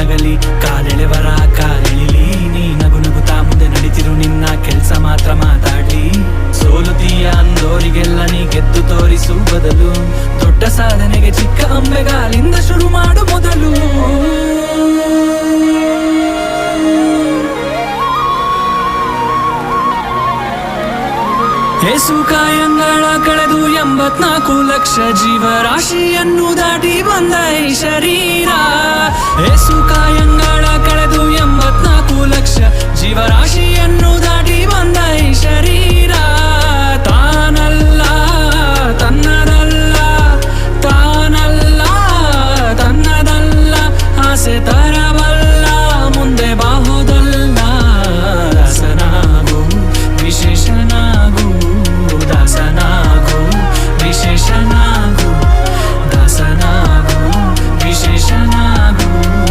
ನಗಲಿ, ಕಾಲೆಳೆವರ ಕಾಲೆಳಿಲಿ. ನೀ ನಗು ನಗುತ್ತಾ ಮುಂದೆ ನಡೀತಿರು, ನಿನ್ನ ಕೆಲ್ಸ ಮಾತ್ರ ಮಾತಾಡ್ಲಿ. ಸೋಲುತ್ತೀಯ ಅಂದೋರಿಗೆಲ್ಲ ನೀ ಗೆದ್ದು ತೋರಿಸು ಬದಲು. ದೊಡ್ಡ ಸಾಧನೆಗೆ ಚಿಕ್ಕ ಅಂಬೆಗಾಲಿಂದ ಶುರು ಮಾಡು ಮೊದಲು. ಏಸು ಕಾಯಂಗಳ ಕಳೆದು 84 ಲಕ್ಷ ಜೀವರಾಶಿಯನ್ನು ದಾಟಿ ಬಂದ ಈ ಶರೀರ. ಏಸು ಕಾಯಂಗಳ ಕಳೆದು 84 ಲಕ್ಷ ಜೀವರಾಶಿಯನ್ನು ದಾಟಿ ಬಂದ ಈ ಶರೀರ. ತಾನಲ್ಲ ತನ್ನದಲ್ಲ, ತಾನಲ್ಲ ತನ್ನದಲ್ಲ, ಆಸೆ ತರಬ